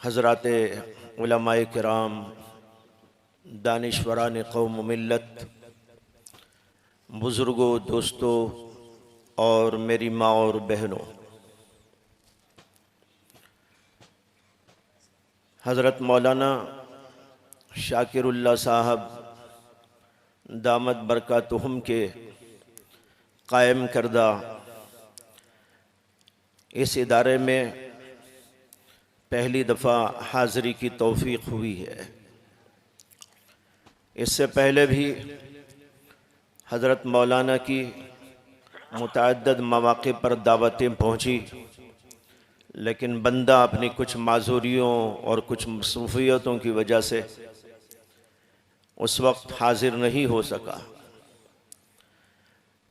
हज़रात उलमाए किराम, दानिश्वरान कौम मिल्लत, बुज़ुर्गों, दोस्तों और मेरी माँ और बहनों, हज़रत मौलाना शाकिरुल्लाह साहब दामत बरकातुहुम के कायम करदा इस इदारे में पहली दफ़ा हाज़री की तौफ़ीक़ हुई है। इससे पहले भी हज़रत मौलाना की मुतअद्दिद मौक़े पर दावतें पहुँची, लेकिन बंदा अपनी कुछ माजूरियों और कुछ मसरूफ़ियतों की वजह से उस वक्त हाज़िर नहीं हो सका।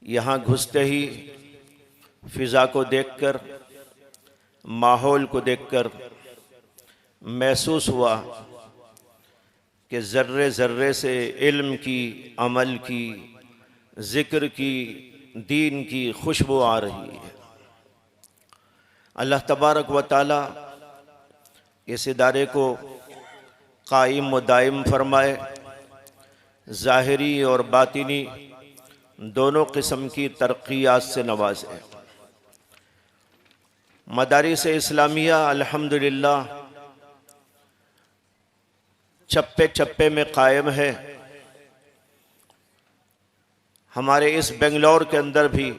यहाँ घुसते ही फ़िज़ा को देखकर, माहौल को देखकर महसूस हुआ कि ज़र्रे ज़र्रे से इल्म की, अमल की, ज़िक्र की, दीन की खुशबू आ रही है। अल्लाह तबारक व तआला इस इदारे को कायम व दायम फरमाए, ज़ाहिरी और बातिनी दोनों किस्म की तरक्कियात से नवाज़े। मदारिस इस्लामिया अल्हम्दुलिल्लाह चप्पे चप्पे में कायम है। हमारे इस बेंगलोर के अंदर भी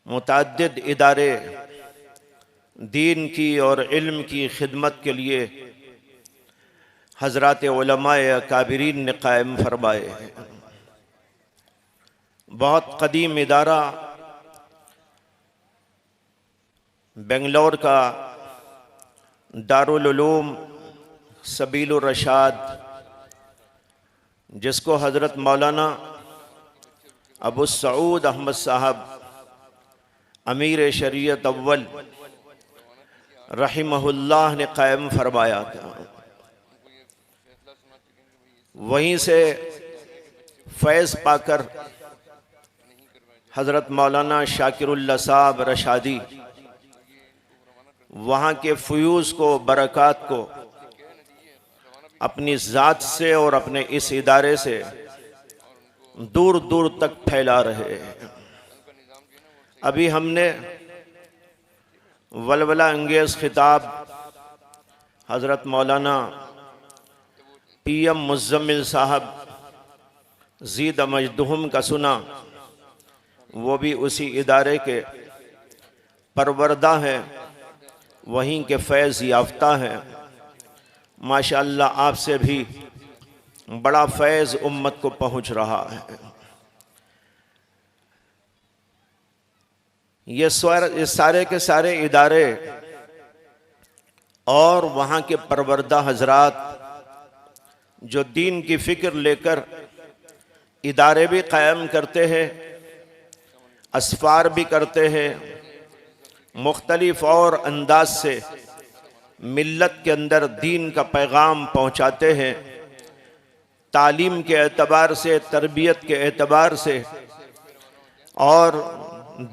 मुतअद्दिद इदारे दीन की और इल्म की खिदमत के लिए हज़रात उलमाए अकाबिरीन ने कायम फरमाए हैं। बहुत कदीम इदारा बेंगलोर का दारुल उलूम सबीलुर रशाद, जिसको हज़रत मौलाना अबू सऊद अहमद साहब अमीर शरीयत अव्वल रहिमहुल्लाह ने कायम फरमाया था। वहीं से फैज़ पाकर हज़रत मौलाना शाकिरुल्लाह साहब रशादी वहाँ के फ़यूज़ को, बरक़ात को अपनी ज़ात से और अपने इस इदारे से दूर दूर तक फैला रहे हैं। अभी हमने वलवला अंगेज़ खिताब हज़रत मौलाना PM मुज़्ज़मिल साहब ज़ीद मजदुहुम का सुना। वो भी उसी इदारे के परवरदा हैं, वहीं के फैज़ याफ्ता हैं। माशाअल्लाह आपसे भी बड़ा फैज़ उम्मत को पहुंच रहा है। ये सारे के सारे इदारे और वहाँ के परवरदा हजरात जो दीन की फ़िक्र लेकर इदारे भी कायम करते हैं, असफार भी करते हैं, मुख्तलिफ और अंदाज से मिल्लत के अंदर दीन का पैगाम पहुँचाते हैं। तालीम के एतबार से, तरबियत के एतबार से और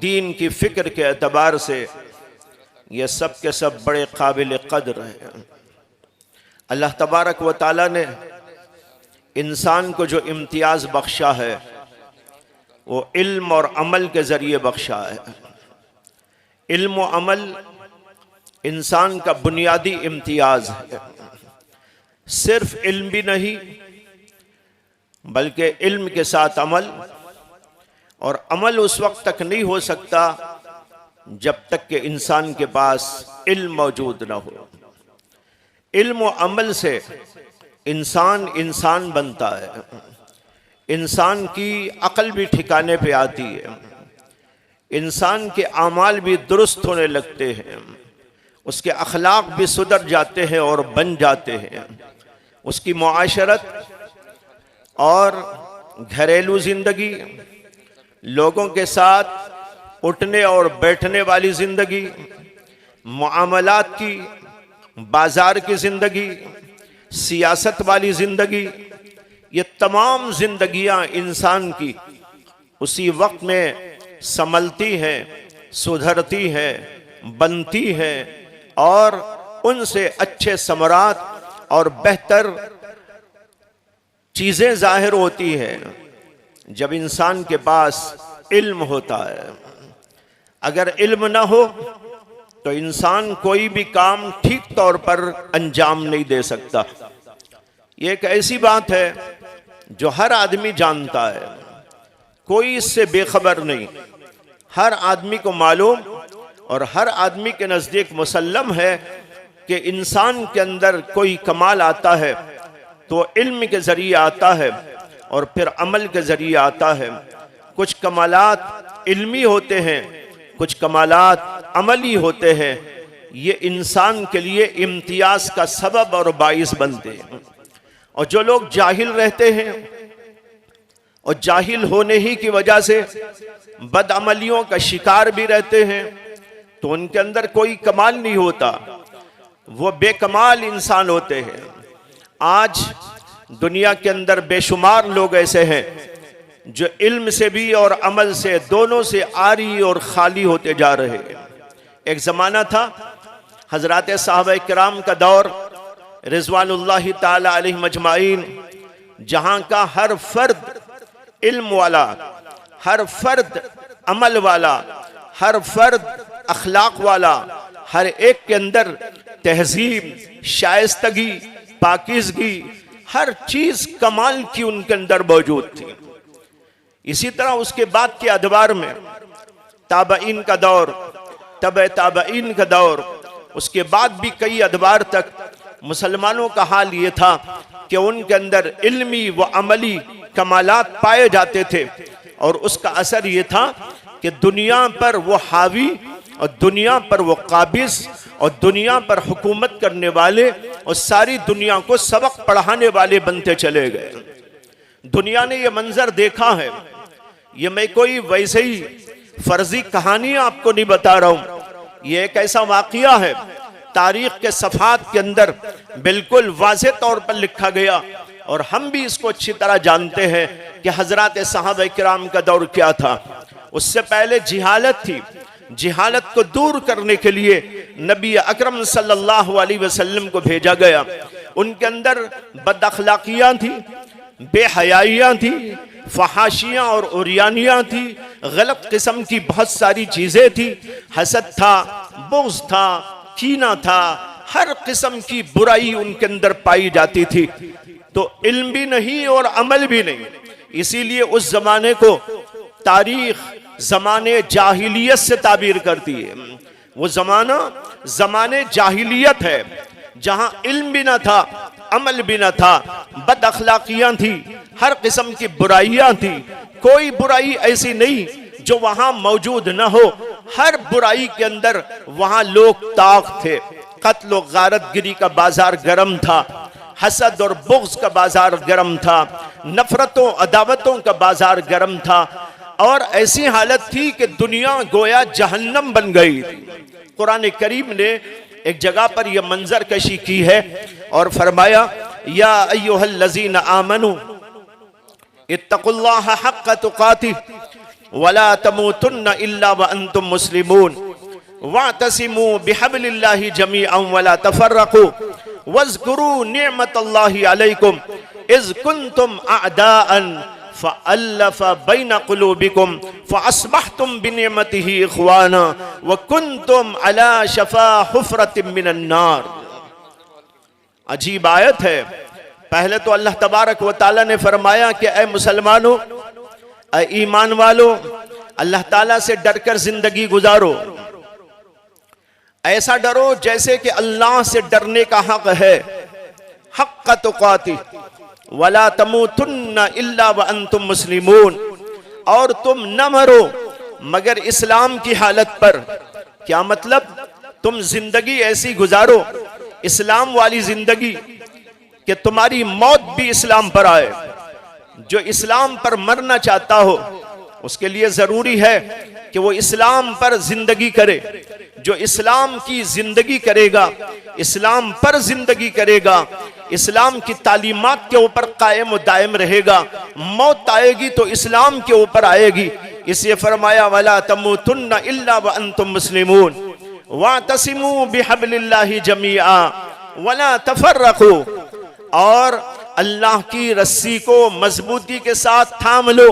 दीन की फ़िक्र के एतबार से ये सब के सब बड़े काबिल क़द्र हैं। अल्लाह तबारक व तआला ने इंसान को जो इम्तियाज़ बख्शा है वो इल्म और अमल के ज़रिए बख्शा है। इल्म और अमल इंसान का बुनियादी इम्तियाज़ है। सिर्फ इल्म भी नहीं बल्कि इल्म के साथ अमल, और अमल उस वक्त तक नहीं हो सकता जब तक कि इंसान के पास इल्म मौजूद ना हो। इल्म और अमल से इंसान बनता है, इंसान की अक्ल भी ठिकाने पे आती है, इंसान के आमाल भी दुरुस्त होने लगते हैं, उसके अखलाक भी सुधर जाते हैं और बन जाते हैं। उसकी मुआशरत और घरेलू ज़िंदगी, लोगों के साथ उठने और बैठने वाली ज़िंदगी, मुआमलात की, बाज़ार की ज़िंदगी, सियासत वाली ज़िंदगी, ये तमाम ज़िंदगियाँ इंसान की उसी वक्त में संभलती हैं, सुधरती हैं, बनती हैं और उनसे अच्छे समरात और बेहतर चीज़ें ज़ाहिर होती हैं जब इंसान के पास इल्म होता है। अगर इल्म ना हो तो इंसान कोई भी काम ठीक तौर पर अंजाम नहीं दे सकता। ये एक ऐसी बात है जो हर आदमी जानता है, कोई इससे बेखबर नहीं। हर आदमी को मालूम और हर आदमी के नज़दीक मुसल्लम है कि इंसान के अंदर कोई कमाल आता है तो इल्म के ज़रिए आता है और फिर अमल के ज़रिए आता है। कुछ कमालात इल्मी होते हैं, कुछ कमालात अमली होते हैं। ये इंसान के लिए इम्तियाज़ का सबब और बाइस बनते हैं। और जो लोग जाहिल रहते हैं और जाहिल होने ही की वजह से बदअमलियों का शिकार भी रहते हैं तो उनके अंदर कोई कमाल नहीं होता, वो बेकमाल इंसान होते हैं। आज दुनिया के अंदर बेशुमार लोग ऐसे हैं जो इल्म से भी और अमल से, दोनों से आरी और खाली होते जा रहे हैं। एक ज़माना था हज़रात साहबा किराम का दौर, रिज़वानुल्लाहि ताला अलैहिम अजमाइन, जहाँ का हर फर्द इल्म वाला, हर फर्द अमल वाला, हर फर्द अखलाक वाला, हर एक के अंदर तहजीब, शाइस्तगी, पाकीज़गी, हर चीज़ कमाल की उनके अंदर मौजूद थी। इसी तरह उसके बाद के अदवार में ताबईन का दौर, तबे ताबईन का दौर, उसके बाद भी कई अदवार तक मुसलमानों का हाल ये था कि उनके अंदर इल्मी व अमली कमालात पाए जाते थे और उसका असर ये था कि दुनिया पर वो हावी और दुनिया पर वो काबिज और दुनिया पर हुकूमत करने वाले और सारी दुनिया को सबक पढ़ाने वाले बनते चले गए। दुनिया ने ये मंजर देखा है। ये मैं कोई वैसे ही फर्जी कहानी आपको नहीं बता रहा हूँ, ये एक ऐसा वाक़या है तारीख के सफ़ात के अंदर बिल्कुल वाज़े तौर पर लिखा गया और हम भी इसको अच्छी तरह जानते हैं कि हज़रात सहाबा किराम का दौर क्या था। उससे पहले जिहालत थी। जिहालत को दूर करने के लिए नबी अकरम सल्लल्लाहु अलैहि वसल्लम को भेजा गया। उनके अंदर बदअखलाकियाँ थी, बेहयाइयाँ थी, फहाशियाँ और उरियानियाँ थी, गलत किस्म की बहुत सारी चीज़ें थी। हसद था, बुग़्ज़ था, कीना था, हर किस्म की बुराई उनके अंदर पाई जाती थी। तो इल्म भी नहीं और अमल भी नहीं। इसीलिए उस ज़माने को तारीख़ ज़माने जाहिलियत से ताबीर करती है। वो ज़माना ज़माने जाहिलियत है, जहाँ इल्म भी ना था, अमल भी न था, बद अखलाकियां थी, हर किस्म की बुराइयां थी। कोई बुराई ऐसी नहीं जो वहां मौजूद न हो, हर बुराई के अंदर वहां लोग ताक थे। कत्ल और गारतगिरी का बाजार गर्म था, हसद और बुग़्ज़ का बाजार गर्म था, नफरतों अदावतों का बाजार गर्म था, और ऐसी हालत थी कि दुनिया गोया जहन्नम बन गई थी। कुरान करीम ने एक जगह पर यह मंजर कशी की है और फरमाया, या अय्युहल्लज़ीना आमनू इत्तक़ुल्लाह हक़्क़ तुक़ातिह वला तमूतुन्न इल्ला व अंतुम मुस्लिमून वअतसिमू बिहब्लिल्लाहि जमीअन वला तफर्रक़ू वज़्कुरू निअमतल्लाहि अलैकुम इज़ कुंतुम अअदाअन फ़अल्लफ़ बैन क़ुलूबिकुम फ़अस्बहतुम बिनिअमतिही इख़वाना व कुंतुम अला शफ़ा हुफ़रतिम मिनन नार। अजीब आयत है। पहले तो अल्लाह तबारक व ताला ने फरमाया कि ऐ मुसलमानों, ऐ ईमान वालों, अल्लाह ताला से डरकर जिंदगी गुजारो। ऐसा डरो जैसे कि अल्लाह से डरने का हक है। हक़्क़ तुक़ातिह वला तमूतुन्न इल्ला व अंतुम मुस्लिमून, और तुम न मरो मगर इस्लाम की हालत पर। क्या मतलब? तुम जिंदगी ऐसी गुजारो, इस्लाम वाली जिंदगी, कि तुम्हारी मौत भी इस्लाम पर आए। जो इस्लाम पर मरना चाहता हो उसके लिए जरूरी है कि वो इस्लाम पर जिंदगी करे। जो इस्लाम की जिंदगी करेगा, इस्लाम पर जिंदगी करेगा, इस्लाम की तालीमात के ऊपर कायम व दायम रहेगा, मौत आएगी तो इस्लाम के ऊपर आएगी। इसलिए फरमाया, वला तमूतुन्न इल्ला व अंतुम मुस्लिमून वअतसिमू बिहब्लिल्लाहि जमीआ वला तफर्रक़ू, और अल्लाह की रस्सी को मजबूती के साथ थाम लो,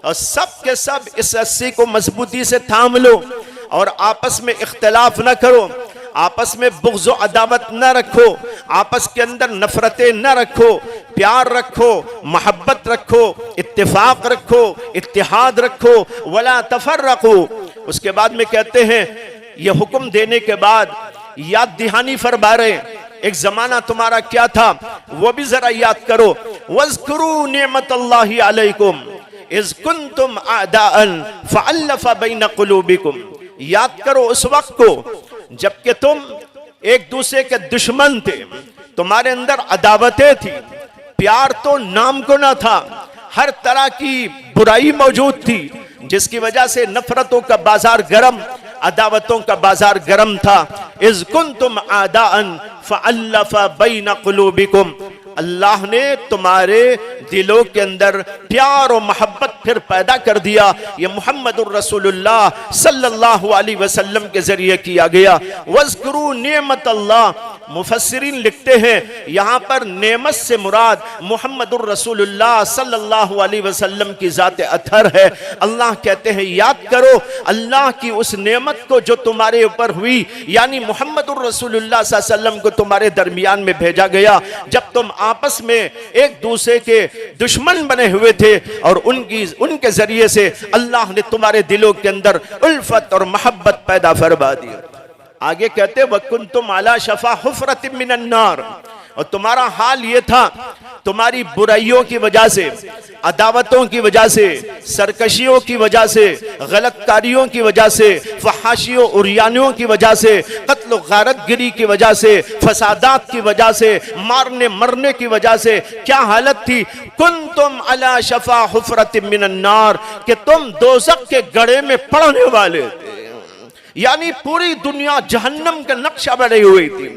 और सब के सब इस रस्सी को मजबूती से थाम लो, और आपस में इख्तिलाफ न करो, आपस में बुग़्ज़ व अदावत न रखो, आपस के अंदर नफरतें न रखो, प्यार रखो, मोहब्बत रखो, इत्तिफाक रखो, इत्तिहाद रखो, वला तफर्रक़ू। उसके बाद में कहते हैं, यह हुक्म देने के बाद याद दहानी फरमा रहे, एक जमाना तुम्हारा क्या था वो भी जरा याद करो। वज़्कुरू निअमतल्लाहि अलैकुम इज़ कुंतुम अअदाअन फ़अल्लफ़ बैन क़ुलूबिकुम, याद करो उस वक्त को जबकि तुम एक दूसरे के दुश्मन थे, तुम्हारे अंदर अदावतें थी, प्यार तो नाम को ना था, हर तरह की बुराई मौजूद थी, जिसकी वजह से नफरतों का बाजार गरम, अदावतों का बाजार गरम था। इज़ कुंतुम आदाअन फ़अल्लफ़ बैन क़ुलूबिकुम, अल्लाह ने तुम्हारे दिलों के अंदर प्यार और मोहब्बत फिर पैदा कर दिया। ये मुहम्मदुर रसूलुल्लाह सल्लल्लाहु अलैहि वसल्लम के जरिए किया गया। वज़्कुरू निअमतल्लाह, मुफस्सिरीन लिखते हैं यहाँ पर नेमत से मुराद मुहम्मदुर रसूलुल्लाह सल्लल्लाहु अलैहि वसल्लम की ज़ात अथर है। अल्लाह कहते हैं, याद करो अल्लाह की उस नेमत को जो तुम्हारे ऊपर हुई, यानी मुहम्मदुर रसूलुल्लाह सल्लल्लाहु अलैहि वसल्लम को तुम्हारे दरमियान में भेजा गया, जब तुम आपस में एक दूसरे के दुश्मन बने हुए थे, और उनके जरिए से अल्लाह ने तुम्हारे दिलों के अंदर उल्फत और मोहब्बत पैदा फरमा दी। आगे कहते, वकुंतुम अला शफा हुफरतिम मिनन नार, और तुम्हारा हाल ये था, तुम्हारी बुराइयों की वजह से, अदावतों की वजह से, सरकशियों की वजह से, गलतकारियों की वजह से, फहाशियों उरियानियों की वजह से, कत्ल गारतगिरी की वजह से, फसादात की वजह से, मारने मरने की वजह से क्या हालत थी? कुंतुम अला शफा हुफरतिम मिनन नार, कि तुम दोज़ख के गड्ढे में पड़ने वाले थे, यानी पूरी दुनिया जहन्नम का नक्शा बनी हुई थी।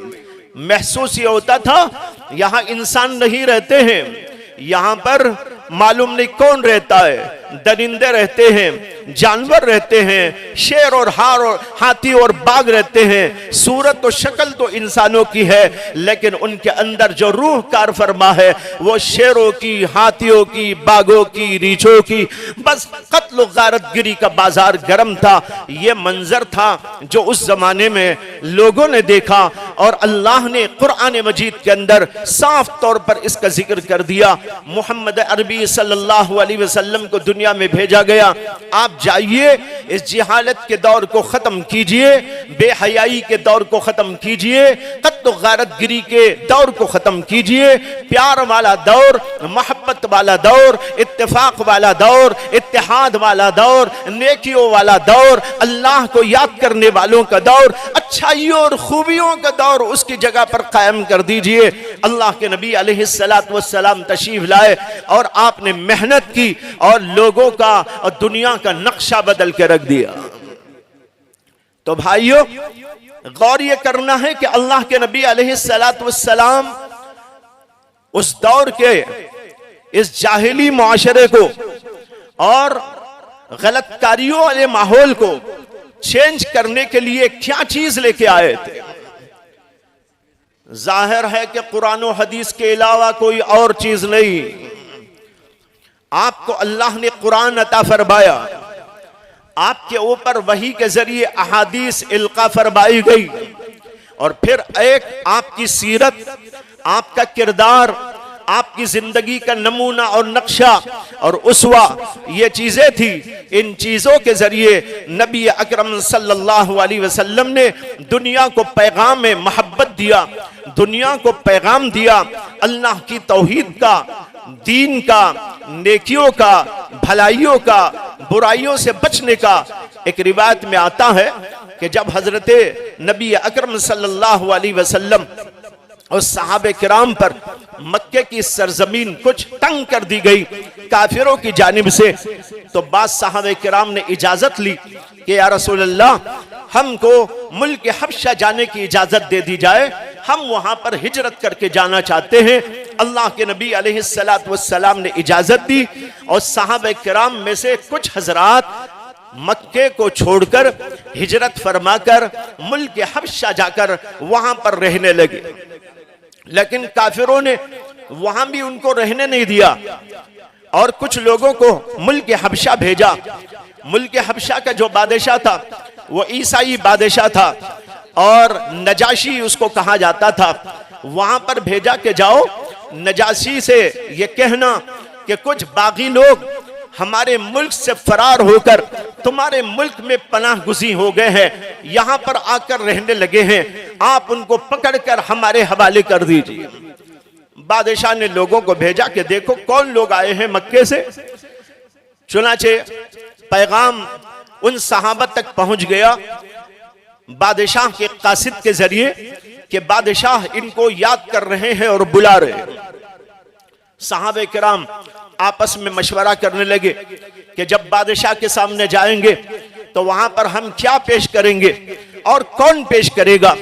महसूस ये होता था यहाँ इंसान नहीं रहते हैं, यहाँ पर मालूम नहीं कौन रहता है, दरिंदे रहते हैं, जानवर रहते हैं, शेर और हाथी और बाघ रहते हैं। सूरत और शक्ल तो इंसानों की है, लेकिन उनके अंदर जो रूह कार फरमा है वो शेरों की, हाथियों की, बाघों की, रीछों की। बस कत्ल गारतगिरी का बाजार गर्म था। ये मंजर था जो उस जमाने में लोगों ने देखा, और अल्लाह ने कुरान मजीद के अंदर साफ तौर पर इसका जिक्र कर दिया। मोहम्मद अरबी सल्लल्लाहु अलैहि वसल्लम को दुनिया में भेजा गया। आप जाइए, इस जिहालत के दौर को ख़त्म कीजिए, बेहयाई के दौर को ख़त्म कीजिए, कत्ल गारतगिरी के दौर को ख़त्म कीजिए। प्यार वाला दौर, मोहब्बत वाला दौर, इत्तेफाक वाला दौर, इत्तेहाद वाला दौर, नेकियों वाला दौर, अल्लाह को याद करने वालों का दौर, अच्छाइयों और खूबियों का दौर उसकी जगह पर कायम कर दीजिए। अल्लाह के नबी अलैहिस्सलातु वस्सलाम तशरीफ लाए और आपने मेहनत की और लोगों का और दुनिया का नक्शा बदल के रख दिया। तो भाइयों, गौर ये करना है कि अल्लाह के नबी अलैहिस्सलातु वस्सलाम उस दौर के इस जाहिली मुआशरे को और गलतकारियों वाले माहौल को चेंज करने के लिए क्या चीज लेके आए थे। जाहिर है कि कुरान और हदीस के अलावा कोई और चीज नहीं। आपको अल्लाह ने कुरान अता फरमाया, आपके ऊपर वही के जरिए अहादीस इल्का फरमाई गई, और फिर एक आपकी सीरत, आपका किरदार, आपकी जिंदगी का नमूना और नक्शा और उसवा, ये चीजें थी। इन चीजों के जरिए नबी अकरम सल्लल्लाहु अलैहि वसल्लम ने दुनिया को पैगाम में मोहब्बत दिया, दुनिया को पैगाम दिया अल्लाह की तौहीद का, दीन का, नेकियों का, भलाइयों का, बुराइयों से बचने का। एक रिवायत में आता है कि जब हजरत नबी अकरम सल्लल्लाहु अलैहि वसल्लम और सहाबे किराम पर मक्के की सरजमीन कुछ तंग कर दी गई काफिरों की जानिब से, तो बाद सहाबे किराम ने इजाजत ली कि या रसूल अल्लाह, हमको मुल्क हबशा जाने की इजाजत दे दी जाए, हम वहां पर हिजरत करके जाना चाहते हैं। अल्लाह के नबी अलैहिस्सलातु वस्सलाम ने इजाजत दी और सहाबे किराम में से कुछ हजरात मक्के को छोड़कर हिजरत फरमाकर मुल्क हबशा जाकर वहां पर रहने लगे। लेकिन काफिरों ने वहां भी उनको रहने नहीं दिया और कुछ लोगों को मुल्क हबशा भेजा। मुल्क हबशा का जो बादशाह था वो ईसाई बादशाह था और नजाशी उसको कहा जाता था। वहां पर भेजा के जाओ, नजाशी से ये कहना कि कुछ बागी लोग हमारे मुल्क से फरार होकर तुम्हारे मुल्क में पनाह गुज़ी हो गए हैं, यहां पर आकर रहने लगे हैं, आप उनको पकड़कर हमारे हवाले कर दीजिए। बादशाह ने लोगों को भेजा कि देखो कौन लोग आए हैं मक्के से। चुनाचे पैगाम उन सहाबत तक पहुंच गया बादशाह के कासिद के जरिए कि बादशाह इनको याद कर रहे हैं और बुला रहे हैं। सहाबे किराम आपस में मशवरा करने लगे कि जब बादशाह के सामने जाएंगे तो वहां पर हम क्या पेश करेंगे और कौन पेश करेगा।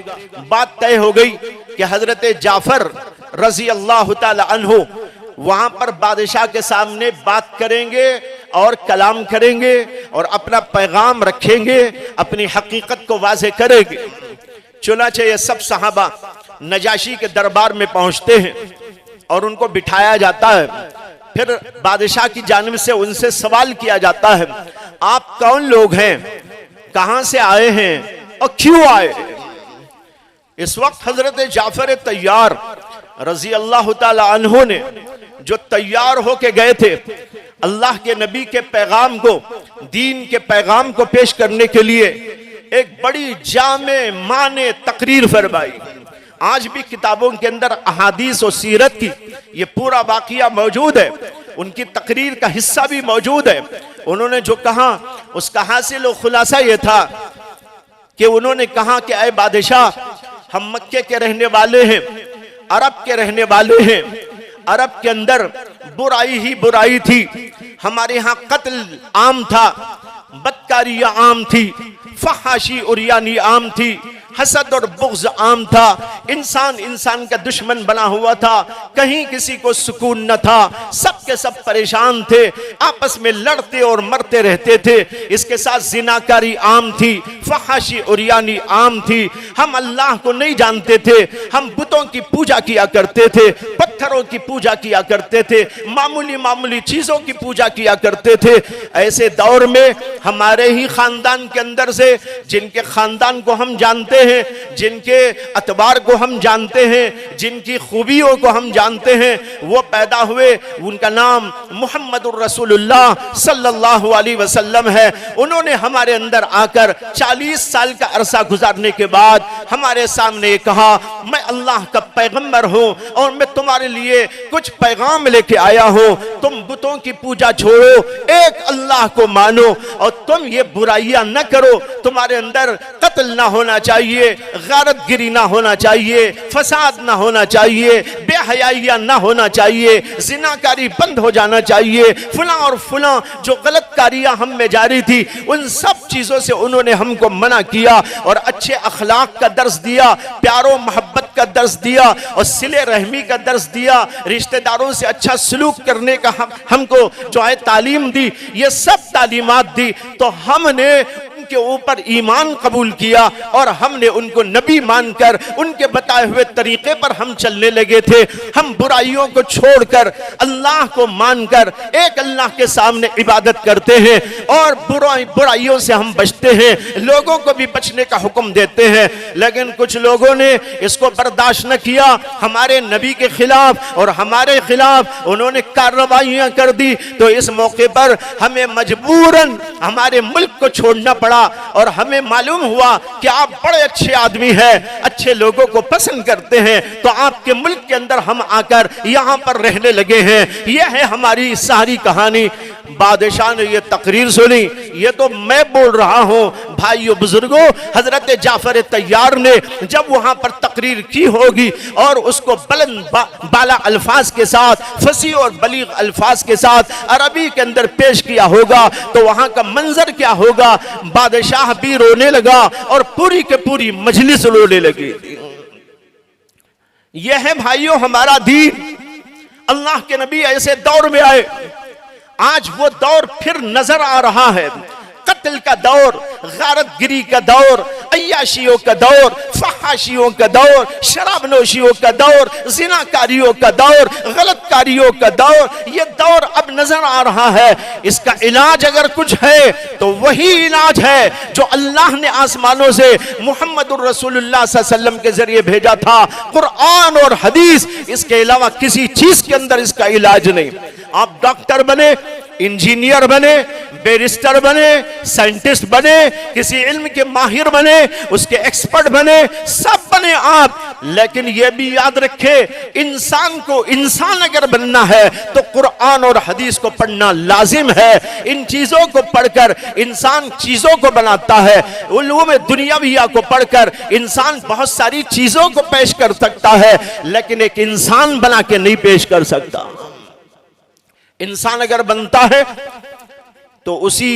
बात तय हो गई कि हजरत जाफर रजी अल्लाह ताला अन्हु वहां पर बादशाह के सामने बात करेंगे और कलाम करेंगे और अपना पैगाम रखेंगे, अपनी हकीकत को वाज़े करेंगे। चुनाचे ये सब सहाबा नजाशी के दरबार में पहुंचते हैं और उनको बिठाया जाता है। फिर बादशाह की जानिब से उनसे सवाल किया जाता है, आप कौन लोग हैं, कहां से आए हैं और क्यों आए। इस वक्त हजरत जाफर तैयार रजी अल्लाह ताला अन्हु ने जो तैयार होके गए थे अल्लाह के नबी के पैगाम को, दीन के पैगाम को पेश करने के लिए, एक बड़ी जामे माने तकरीर फरमाई। आज भी किताबों के अंदर अहादीस और सीरत की ये पूरा वाकया मौजूद है, उनकी तकरीर का हिस्सा भी मौजूद है। उन्होंने जो कहा उसका हासिल और खुलासा ये था कि उन्होंने कहा कि ऐ बादशाह, हम मक्के के रहने वाले हैं, अरब के रहने वाले हैं, अरब के अंदर बुराई ही बुराई थी, हमारे यहाँ कत्ल आम था, बदकारियां आम थी, फहाशी उरियानी आम थी, हसद और बुग़्ज़ आम था, इंसान इंसान का दुश्मन बना हुआ था, कहीं किसी को सुकून न था, सब के सब परेशान थे, आपस में लड़ते और मरते रहते थे। इसके साथ जिनाकारी आम थी, फहाशी उरियानी आम थी। हम अल्लाह को नहीं जानते थे, हम बुतों की पूजा किया करते थे, पत्थरों की पूजा किया करते थे, मामूली मामूली चीजों की पूजा किया करते थे। ऐसे दौर में हमारे ही खानदान के अंदर से, जिनके खानदान को हम जानते जानते हैं, जिनके अतबार को हम जानते हैं, जिनकी खूबियों को हम जानते हैं, वो पैदा हुए। उनका नाम मुहम्मदुर रसूलुल्लाह सल्लल्लाहु अलैहि वसल्लम है। उन्होंने हमारे अंदर आकर 40 साल का अरसा गुजारने के बाद हमारे सामने कहा, मैं अल्लाह का पैगंबर हूं और मैं तुम्हारे लिए कुछ पैगाम लेके आया हूं। तुम बुतों की पूजा छोड़ो, एक अल्लाह को मानो और तुम ये बुराइयां न करो। तुम्हारे अंदर कत्ल ना होना चाहिए, गारतगिरी ना होना चाहिए, फसाद ना होना चाहिए, बेहयाइयां ना होना चाहिए, जिनाकारी बंद हो जाना चाहिए। फुला और फुला जो गलत कारियां हम में जारी थी, उन सब चीजों से उन्होंने हमको मना किया और अच्छे अखलाक का दर्स दिया, प्यारो मोहब्बत का दर्स दिया और सिले रहमी का दर्स दिया, रिश्तेदारों से अच्छा सलूक करने का हमको जो है तालीम दी। ये सब तालीमात दी तो हमने उनके ऊपर ईमान कबूल किया और हमने उनको नबी मानकर उनके बताए हुए तरीके पर हम चलने लगे थे। हम बुराइयों को छोड़कर अल्लाह को मानकर एक अल्लाह के सामने इबादत करते हैं और बुराइयों से हम बचते हैं, लोगों को भी बचने का हुक्म देते हैं। लेकिन कुछ लोगों ने इसको बर्दाश्त न किया, हमारे नबी के खिलाफ और हमारे खिलाफ उन्होंने कार्रवाइयां कर दी। तो इस मौके पर हमें मजबूरन हमारे मुल्क को छोड़ना पड़ा और हमें मालूम हुआ कि आप बड़े अच्छे आदमी हैं, अच्छे लोगों को पसंद करते हैं, तो आपके मुल्क के अंदर हम आकर यहां पर रहने लगे हैं। यह है हमारी सारी कहानी। बादशाह ने यह तकरीर सुनी, ये तो मैं बोल रहा हूं भाइयों बुजुर्गों, हजरत जाफर तैयार ने जब वहां पर तकरीर की होगी और उसको बुलंद बाला अल्फाज के साथ, फसी और बलीग अल्फाज के साथ अरबी के अंदर पेश किया होगा, तो वहां का मंजर क्या होगा। बादशाह भी रोने लगा और पूरी के पूरी मजलिस रोने लगी। यह है भाइयों हमारा दीन। अल्लाह के नबी ऐसे दौर में आए, आज वो दौर फिर नजर आ रहा है। कत्ल का दौर, गारतगिरी का दौर, अय्याशियों का दौर, फहाशियों का दौर, शराबनोशियों का दौर, जिनाकारियों का दौर, गलतकारियों का दौर, ये दौर अब नजर आ रहा है। इसका इलाज अगर कुछ है तो वही इलाज है जो अल्लाह ने आसमानों से मुहम्मदुर रसूलुल्लाह सल्लल्लाहु अलैहि वसल्लम के जरिए भेजा था, कुरान और हदीस। इसके अलावा किसी चीज के अंदर इसका इलाज नहीं। आप डॉक्टर बने, इंजीनियर बने, बैरिस्टर बने, साइंटिस्ट बने, किसी इल्म के माहिर बने, उसके एक्सपर्ट बने, सब बने आप, लेकिन यह भी याद रखे, इंसान को इंसान अगर बनना है तो कुरान और हदीस को पढ़ना लाजिम है। इन चीजों को पढ़कर इंसान चीजों को बनाता है। उलूम दुनियाविया को पढ़कर इंसान बहुत सारी चीजों को पेश कर सकता है, लेकिन एक इंसान बना के नहीं पेश कर सकता। इंसान अगर बनता है तो उसी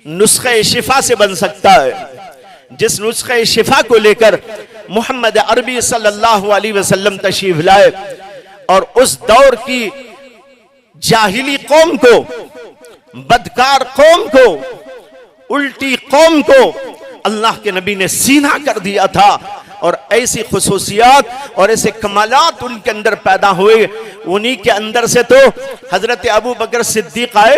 नुस्खे शिफा से बन सकता है, जिस नुस्खे शिफा को लेकर मोहम्मद अरबी सल्लल्लाहु अलैहि वसल्लम तशरीफ लाए और उस दौर की जाहिली कौम को, बदकार कौम को, उल्टी कौम को अल्लाह के नबी ने सीना कर दिया था। और ऐसी खुसूसियात और ऐसे कमालात उनके अंदर पैदा हुए। उन्हीं के अंदर से तो हजरत अबू बकर सिद्दीक आए,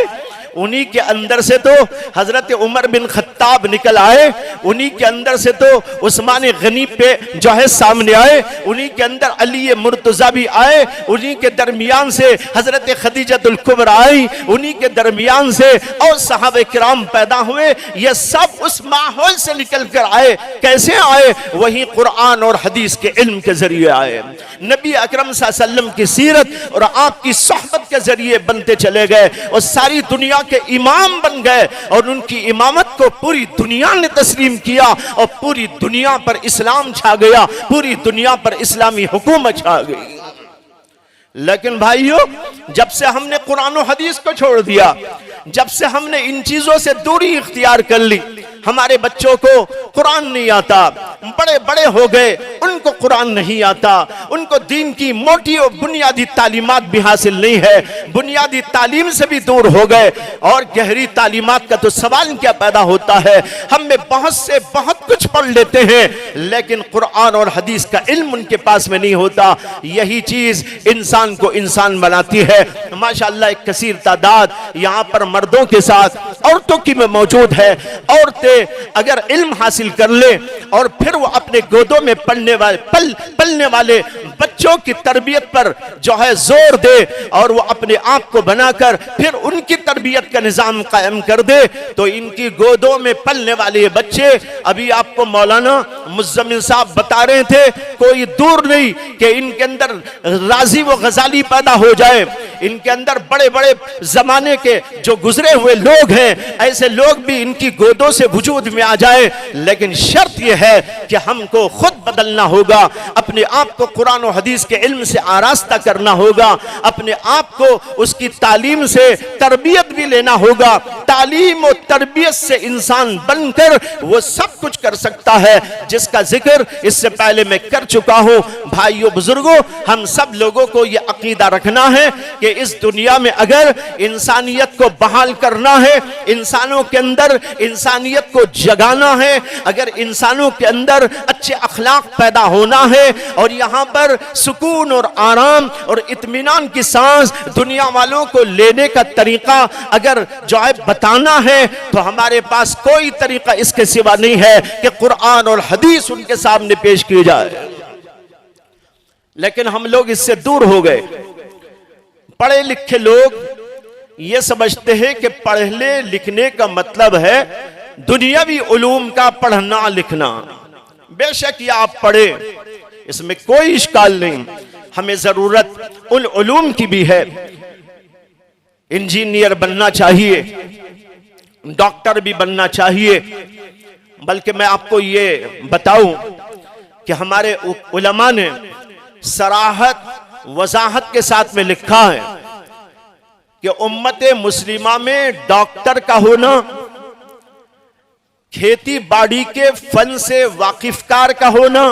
उन्हीं के अंदर से तो हजरत उमर बिन खत्ताब निकल आए, उन्हीं के अंदर से तो उस्मान गनी पे जो है सामने आए, उन्हीं के अंदर अली मुर्तजा भी आए, उन्हीं के दरमियान से हजरत खदीजतुल कुबरा आई, उन्हीं के दरमियान से और सहाबे किराम पैदा हुए। ये सब उस माहौल से निकल कर आए। कैसे आए? वही कुरान और हदीस के इल्म के जरिए आए। नबी अकरम सल्लल्लाहु अलैहि वसल्लम की सीरत और आपकी सोहबत के जरिए बनते चले गए और सारी दुनिया के इमाम बन गए और उनकी इमामत को पूरी दुनिया ने तस्लीम किया और पूरी दुनिया पर इस्लाम छा गया, पूरी दुनिया पर इस्लामी हुकूमत छा गई। लेकिन भाइयों, जब से हमने कुरान और हदीस को छोड़ दिया, जब से हमने इन चीजों से दूरी इख्तियार कर ली, हमारे बच्चों को कुरान नहीं आता, बड़े बड़े हो गए उनको कुरान नहीं आता, उनको दीन की मोटी और बुनियादी तालीमात भी हासिल नहीं है, बुनियादी तालीम से भी दूर हो गए और गहरी तालीमात का तो सवाल क्या पैदा होता है। हम में बहुत कुछ पढ़ लेते हैं लेकिन कुरान और हदीस का इल्म उनके पास में नहीं होता। यही चीज इंसान को इंसान बनाती है। माशाअल्लाह एक कसीर तादाद यहाँ पर मर्दों के साथ औरतों की में मौजूद है। औरतें अगर इल्म हासिल कर ले और फिर वो अपने गोदों में पलने वाले बच्चों की तरबियत पर जो है जोर दे और वो अपने आप को बनाकर फिर उनकी तरबियत का निजाम कायम कर दे, तो इनकी गोदों में पलने वाले ये बच्चे, अभी आपको मौलाना मुज़्ज़मिल साहब बता रहे थे, कोई दूर नहीं कि इनके अंदर राजी व गजाली पैदा हो जाए, इनके अंदर बड़े बड़े जमाने के जो गुजरे हुए लोग हैं ऐसे लोग भी इनकी गोदों से वजूद में आ जाए। लेकिन शर्त यह है कि हमको खुद बदलना होगा, अपने आप को कुरान और हदीस के इल्म से आरास्ता करना होगा, अपने आप को उसकी तालीम से तरबियत भी लेना होगा। तालीम और तरबियत से इंसान बनकर वो सब कुछ कर सकता है जिसका जिक्र इससे पहले मैं कर चुका हूं। भाइयों बुजुर्गों, हम सब लोगों को यह अकीदा रखना है कि इस दुनिया में अगर इंसानियत को बहाल करना है, इंसानों के अंदर इंसानियत को जगाना है, अगर इंसानों के अंदर अच्छे अखलाक पैदा होना है और यहाँ पर सुकून और आराम और इत्मीनान की सांस दुनिया वालों को लेने का तरीका अगर जो है बताना है, तो हमारे पास कोई तरीका इसके सिवा नहीं है कि कुरान और हदीस उनके सामने पेश की जाए। लेकिन हम लोग इससे दूर हो गए। पढ़े लिखे लोग ये समझते हैं कि पढ़ने लिखने का मतलब है दुनियावी उलूम का पढ़ना लिखना। बेशक ये आप पढ़े, इसमें कोई इश्काल नहीं, हमें जरूरत उन उलूम की भी है। इंजीनियर बनना चाहिए, डॉक्टर भी बनना चाहिए, बल्कि मैं आपको ये बताऊं कि हमारे उलमा ने सराहत वजाहत के साथ में लिखा है कि उम्मत मुस्लिमा में डॉक्टर का होना, खेती बाड़ी के फन से वाकिफकार का होना,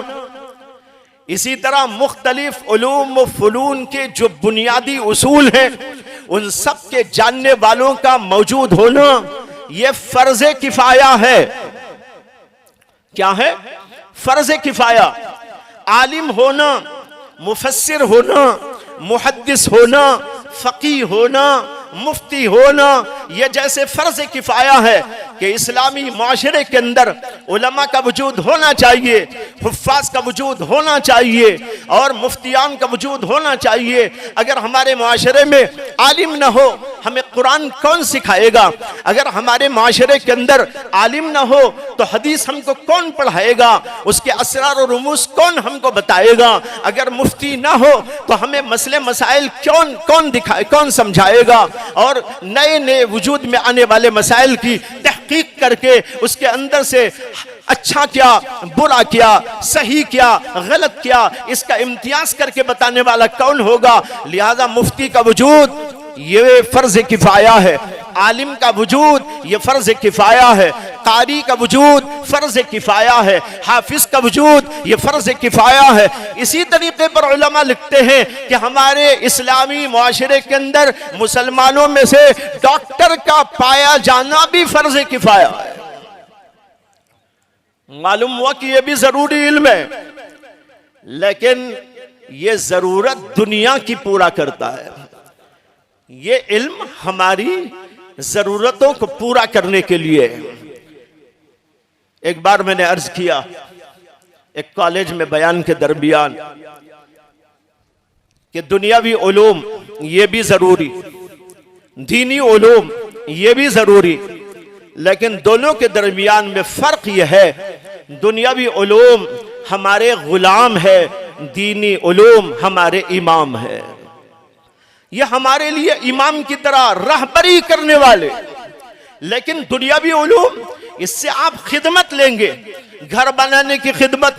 इसी तरह मुख्तलिफ उलूम व फुनून के जो बुनियादी उसूल हैं उन सब के जानने वालों का मौजूद होना, यह फर्ज किफाया है। क्या है? फर्ज किफाया। आलिम होना, मुफस्सिर होना, मुहद्दिस होना, फकीह होना, मुफ्ती होना, यह जैसे फर्ज किफाया है कि इस्लामी माशरे के अंदर उलमा का वजूद होना चाहिए, हुफ्फाज का वजूद होना चाहिए और मुफ्तियान का वजूद होना चाहिए। अगर हमारे माशरे में आलिम न हो, हमें कुरान कौन सिखाएगा? अगर हमारे माशरे के अंदर आलिम न हो तो हदीस हमको कौन पढ़ाएगा? उसके असरार और रुमूस कौन हमको बताएगा? अगर मुफ्ती न हो तो हमें मसले मसाइल कौन समझाएगा? और नए नए वजूद में आने वाले मसाइल की तहकीक करके उसके अंदर से अच्छा क्या, बुरा क्या, सही क्या, गलत क्या, इसका इम्तियाज करके बताने वाला कौन होगा? लिहाजा मुफ्ती का वजूद ये फर्ज किफाया है, आलिम का वजूद ये फर्ज किफाया है, कारी का वजूद फर्ज किफाया है, हाफिज का वजूद ये फर्ज किफाया है। इसी तरीके पर उलमा लिखते हैं कि हमारे इस्लामी मुआशरे के अंदर मुसलमानों में से डॉक्टर का पाया जाना भी फर्ज किफाया है। मालूम हुआ कि यह भी जरूरी इल्म है, लेकिन यह जरूरत दुनिया की पूरा करता है। ये इल्म हमारी जरूरतों को पूरा करने के लिए। एक बार मैंने अर्ज किया एक कॉलेज में बयान के दरमियान कि दुनियावी उलूम ये भी जरूरी, दीनी उलूम ये भी जरूरी, लेकिन दोनों के दरमियान में फर्क यह है, दुनियावी उलूम हमारे गुलाम है, दीनी उलूम हमारे इमाम है। ये हमारे लिए इमाम की तरह रहबरी करने वाले। लेकिन दुनियावी उलूम, इससे आप खिदमत लेंगे, घर बनाने की खिदमत,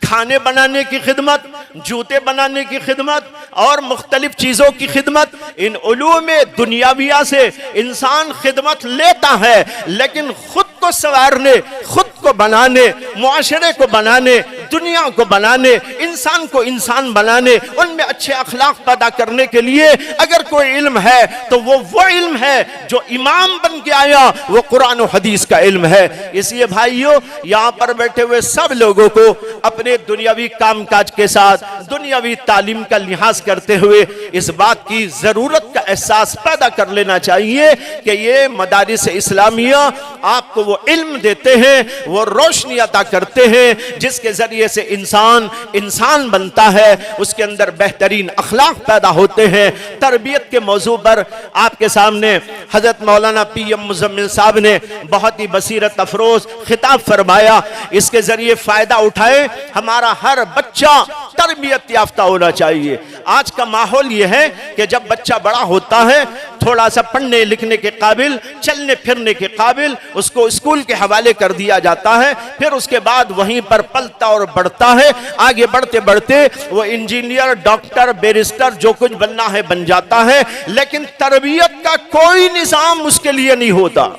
खाने बनाने की खिदमत, जूते बनाने की खिदमत और मुख्तलिफ चीजों की खिदमत। इन उलूम दुनियाविया से इंसान खिदमत लेता है, लेकिन खुद को संवारने, खुद को बनाने, मुआशरे को बनाने, दुनिया को बनाने, इंसान को इंसान बनाने, उनमें अच्छे अखलाक पैदा करने के लिए अगर कोई इल्म है तो वो इल्म है जो इमाम बन के आया, वो कुरान और हदीस का इल्म है। इसलिए भाइयों, यहाँ पर बैठे हुए सब लोगों को अपने दुनियावी कामकाज के साथ दुनियावी तालीम का लिहाज करते हुए इस बात की जरूरत का एहसास पैदा कर लेना चाहिए कि ये मदारिस इस्लामिया आपको वो इल्म देते हैं, वो रोशनी अता करते हैं जिसके जरिए से इंसान बनता है, उसके अंदर बेहतरीन अखलाक पैदा होते हैं। तरबियत के मौजू पर आपके सामने हजरत मौलाना PM मुजम्मिल साहब ने बहुत ही बसीरत अफरोज खिताब फरमाया। इसके जरिए फायदा उठाए, हमारा हर बच्चा तरबियत याफ्ता होना चाहिए। आज का माहौल यह है कि जब बच्चा बड़ा होता है, थोड़ा सा पढ़ने लिखने के काबिल, चलने फिरने के काबिल, उसको स्कूल के हवाले कर दिया जाता है। फिर उसके बाद वहीं पर पलता और बढ़ता है। आगे बढ़ते बढ़ते वो इंजीनियर, डॉक्टर, बैरिस्टर जो कुछ बनना है बन जाता है। लेकिन तरबियत का कोई निजाम उसके लिए नहीं होता।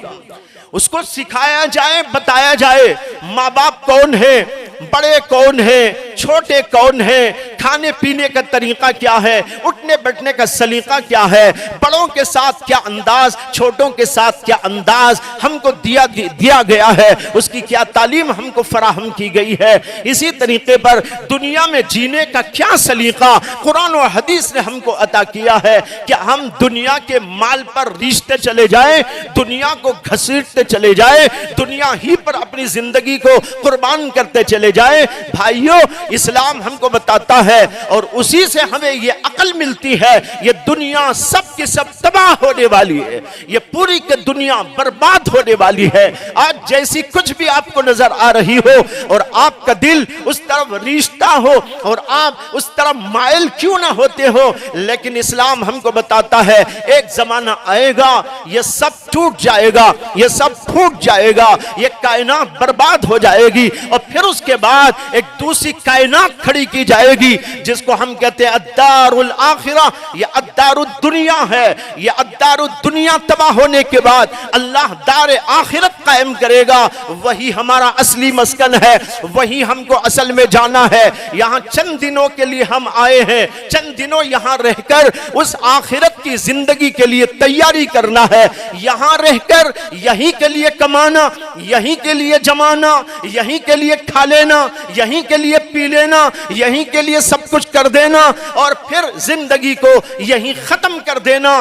उसको सिखाया जाए, बताया जाए माँ बाप कौन है, बड़े कौन है, छोटे कौन है, खाने पीने का तरीका क्या है, उठने बैठने का सलीका क्या है, बड़ों के साथ क्या अंदाज, छोटों के साथ क्या अंदाज हमको दिया गया है, उसकी क्या तालीम हमको फराहम की गई है। इसी तरीके पर दुनिया में जीने का क्या सलीका कुरान और हदीस ने हमको अता किया है कि हम दुनिया के माल पर रीछते चले जाए, दुनिया को घसीटते चले जाए, दुनिया ही पर अपनी जिंदगी को कुर्बान करते चले जाए। भाइयों, इस्लाम हमको बताता है और उसी से हमें ये अकल मिलती है, ये दुनिया सब की सब तबाह होने वाली है, ये पूरी की दुनिया बर्बाद होने वाली है। आज जैसी कुछ भी आपको नजर आ रही हो और आपका दिल उस तरफ रीछता हो और आप उस तरफ माइल क्यों ना होते हो, लेकिन इस्लाम हमको बताता है एक जमाना आएगा, ये सब टूट जाएगा, ये सब फूट जाएगा, ये कायनात बर्बाद हो जाएगी और फिर उसके बाद एक दूसरी कायनात खड़ी की जाएगी जिसको हम कहते हैं अद्दारुल आखिरा। ये अद्दारुल दुनिया है। ये अद्दारुल दुनिया तबाह होने के बाद अल्लाह दार आखिरत कायम करेगा। वही हमारा असली मस्कन है, वही हमको असल में जाना है। यहाँ चंद दिनों के लिए हम आए हैं, चंद दिनों यहाँ रहकर उस आखिरत की जिंदगी के लिए तैयारी करना है। यहाँ रहकर यहीं के लिए कमाना, यहीं के लिए जमाना, यहीं के लिए खा लेना, यहीं के लिए पी लेना, यहीं के लिए सब कुछ कर देना और फिर जिंदगी को यहीं खत्म कर देना।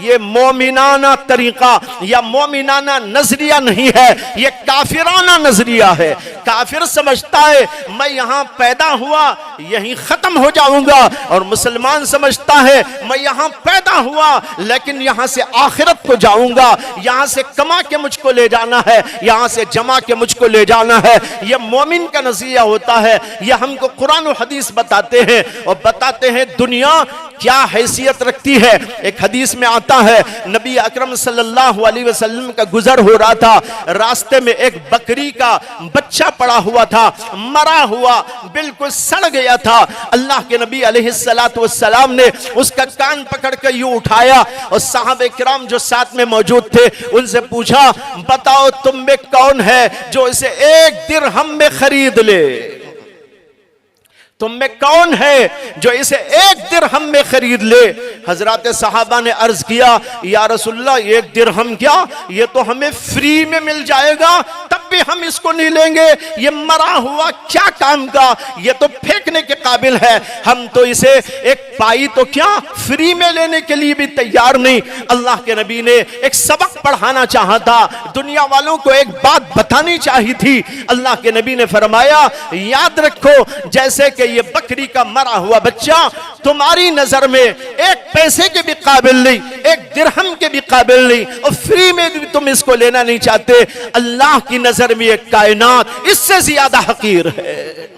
ये मोमिनाना तरीका या मोमिनाना नजरिया नहीं है, ये काफिराना नजरिया है। काफिर समझता है मैं यहाँ पैदा हुआ यहीं खत्म हो जाऊंगा, और मुसलमान समझता है मैं यहाँ पैदा हुआ लेकिन यहाँ से आखिरत को जाऊंगा, यहाँ से कमा के मुझको ले जाना है, यहाँ से जमा के मुझको ले जाना है। यह मोमिन का नजरिया होता है। यह हमको कुरान और हदीस बताते हैं और बताते हैं दुनिया क्या हैसियत रखती है। एक हदीस में आता है नबी अकरम सल्लल्लाहु अलैहि वसल्लम का गुजर हो रहा था, रास्ते में एक बकरी का बच्चा पड़ा हुआ था, मरा हुआ, बिल्कुल सड़ गया था। अल्लाह के नबी अलैहिस्सलातु वस्सलाम ने उसका कान पकड़ कर यूं उठाया और साहबे किराम जो साथ में मौजूद थे उनसे पूछा, बताओ तुम में कौन है जो इसे एक दिरहम में खरीद ले? तुम में कौन है जो इसे एक दिरहम में खरीद ले? हजरत सहाबा ने अर्ज किया, या रसूलल्लाह एक दिरहम क्या, ये तो हमें फ्री में मिल जाएगा, तब भी हम इसको नहीं लेंगे। ये मरा हुआ क्या काम का, ये तो फेंकने के काबिल है, हम तो इसे एक पाई तो क्या फ्री में लेने के लिए भी तैयार नहीं। अल्लाह के नबी ने एक सबक पढ़ाना चाहा था, दुनिया वालों को एक बात बतानी चाहिए थी। अल्लाह के नबी ने फरमाया, याद रखो जैसे कि ये बकरी का मरा हुआ बच्चा तुम्हारी नजर में एक पैसे के भी काबिल नहीं, एक दिरहम के भी काबिल नहीं, और फ्री में भी तुम इसको लेना नहीं चाहते। अल्लाह की नजर में एक कायनात इससे ज्यादा हकीर है।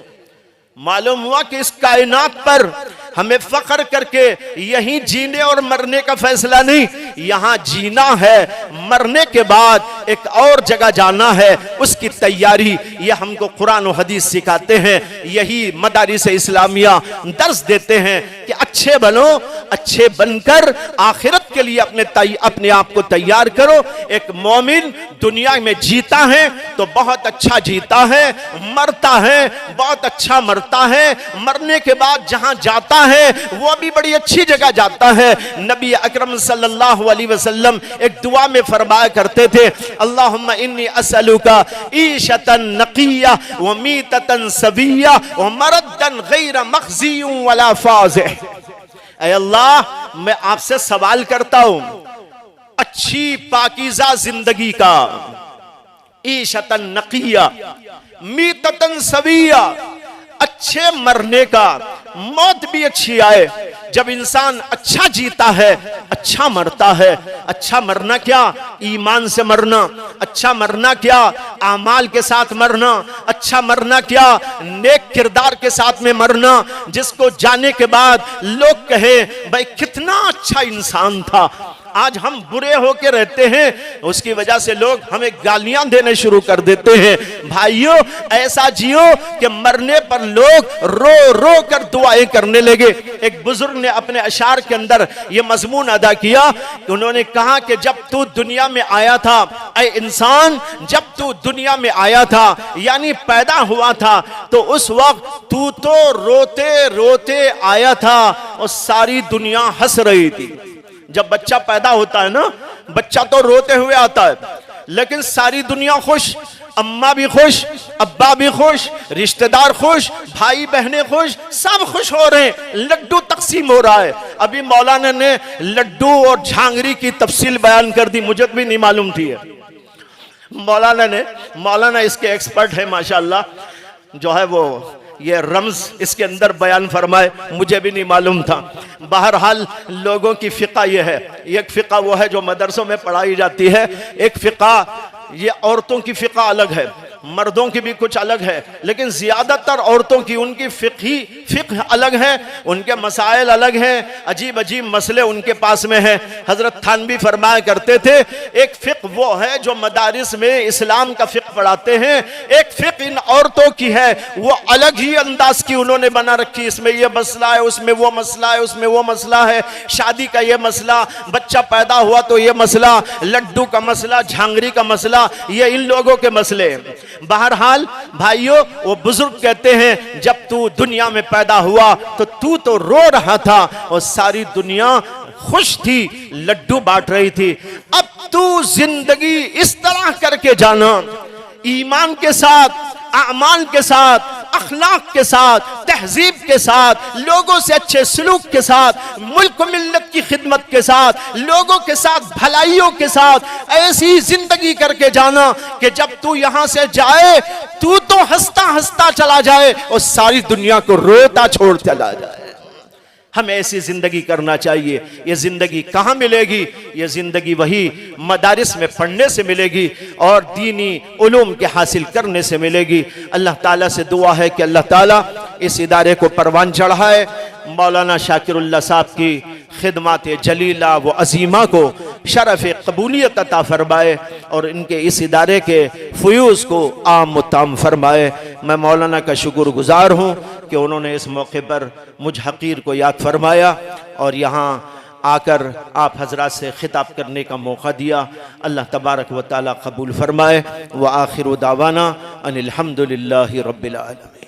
मालूम हुआ कि इस कायनात पर हमें फख्र करके यहीं जीने और मरने का फैसला नहीं, यहाँ जीना है, मरने के बाद एक और जगह जाना है, उसकी तैयारी ये हमको कुरान और हदीस सिखाते हैं। यही मदारिस इस्लामिया दर्स देते हैं कि अच्छे बनो, अच्छे बनकर आखिरत के लिए अपने आप को तैयार करो। एक मोमिन दुनिया में जीता है तो बहुत अच्छा जीता है, मरता है बहुत अच्छा मरता है, मरने के बाद जहां जाता है वो भी बड़ी अच्छी जगह जाता है। नबी अकरम सल्लल्लाहु अलैहि वसल्लम एक दुआ में फरमाया करते थे, अल्लाहुम्मा इन्नी असअलुका ईशतन नकिया व मीततन सविया व मरदन गैर मखज़ियुन वला फाज़िह। ऐ अल्लाह, मैं आपसे सवाल करता हूं अच्छी पाकीज़ा जिंदगी का, ईशतन नकिया, मीततन सविया, अच्छे मरने का, मौत भी अच्छी आए। जब इंसान अच्छा जीता है, अच्छा मरता है। अच्छा मरना क्या? ईमान से मरना। अच्छा मरना क्या? आमाल के साथ मरना। अच्छा मरना क्या? नेक किरदार के साथ में मरना, जिसको जाने के बाद लोग कहे भाई कितना अच्छा इंसान था। आज हम बुरे होके रहते हैं, उसकी वजह से लोग हमें गालियां देने शुरू कर देते हैं। भाइयों, ऐसा जियो कि मरने पर लोग रो रो कर दुआएं करने लगे। एक बुजुर्ग ने अपने अशार के अंदर यह मजमून अदा किया, उन्होंने कहा कि जब तू दुनिया में आया था, ऐ इंसान, जब तू दुनिया में आया था यानी पैदा हुआ था, तो उस वक्त तू तो रोते रोते आया था और सारी दुनिया हंस रही थी। जब बच्चा पैदा होता है ना, बच्चा तो रोते हुए आता है, लेकिन सारी दुनिया खुश, अम्मा भी खुश, अब्बा भी खुश, रिश्तेदार खुश, भाई बहनें खुश, सब खुश हो रहे हैं। लड्डू तकसीम हो रहा है। अभी मौलाना ने लड्डू और झांगरी की तफसील बयान कर दी, मुझे भी नहीं मालूम थी। मौलाना इसके एक्सपर्ट है माशाल्लाह, जो है वो ये रम्ज इसके अंदर बयान फरमाए, मुझे भी नहीं मालूम था। बहरहाल लोगों की फिका ये है, एक फिका वो है जो मदरसों में पढ़ाई जाती है, एक फिका ये औरतों की फिका अलग है, मर्दों की भी कुछ अलग है, लेकिन ज्यादातर औरतों की उनकी फिक्र अलग है, उनके मसाइल अलग हैं, अजीब अजीब मसले उनके पास में है। हजरत थानवी फरमाया करते थे, एक फिक्र वो है जो मदारिस में इस्लाम का फिक्र पढ़ाते हैं, एक फिक्र इन औरतों की है, वो अलग ही अंदाज की उन्होंने बना रखी। इसमें ये मसला है, उसमें वो मसला है, उसमें वो मसला है, शादी का ये मसला, बच्चा पैदा हुआ तो ये मसला, लड्डू का मसला, झांगरी का मसला, ये इन लोगों के मसले। बहरहाल भाइयों, वो बुजुर्ग कहते हैं जब तू दुनिया में पैदा हुआ तो तू तो रो रहा था और सारी दुनिया खुश थी, लड्डू बांट रही थी। अब तू जिंदगी इस तरह करके जाना, ईमान के साथ, आमाल के साथ, अखलाक के साथ, तहजीब के साथ, लोगों से अच्छे सलूक के साथ, मुल्क मिल्लत की खिदमत के साथ, लोगों के साथ भलाइयों के साथ ऐसी जिंदगी करके जाना कि जब तू यहां से जाए तू तो हंसता हंसता चला जाए और सारी दुनिया को रोता छोड़ चला जाए। हमें ऐसी जिंदगी करना चाहिए। ये जिंदगी कहाँ मिलेगी? ये जिंदगी वही मदारिस में पढ़ने से मिलेगी और दीनी उलूम के हासिल करने से मिलेगी। अल्लाह ताला से दुआ है कि अल्लाह ताला इस इदारे को परवान चढ़ाए, मौलाना शाकिरुल्लाह साहब की खिदमत जलीला व अजीमा को शरफ कबूलियत अता फरमाए और इनके इस इदारे के फ़यूज़ को आम ताम फरमाए। मैं मौलाना का शुक्रगुजार हूँ कि उन्होंने इस मौके पर मुझ हकीर को याद फरमाया और यहाँ आकर आप हजरात से खिताब करने का मौका दिया। अल्लाह तबारक व तआला कबूल फरमाए। व आखिर दावाना अनिल हम्दुलिल्लाहि रब्बिल आलमीन।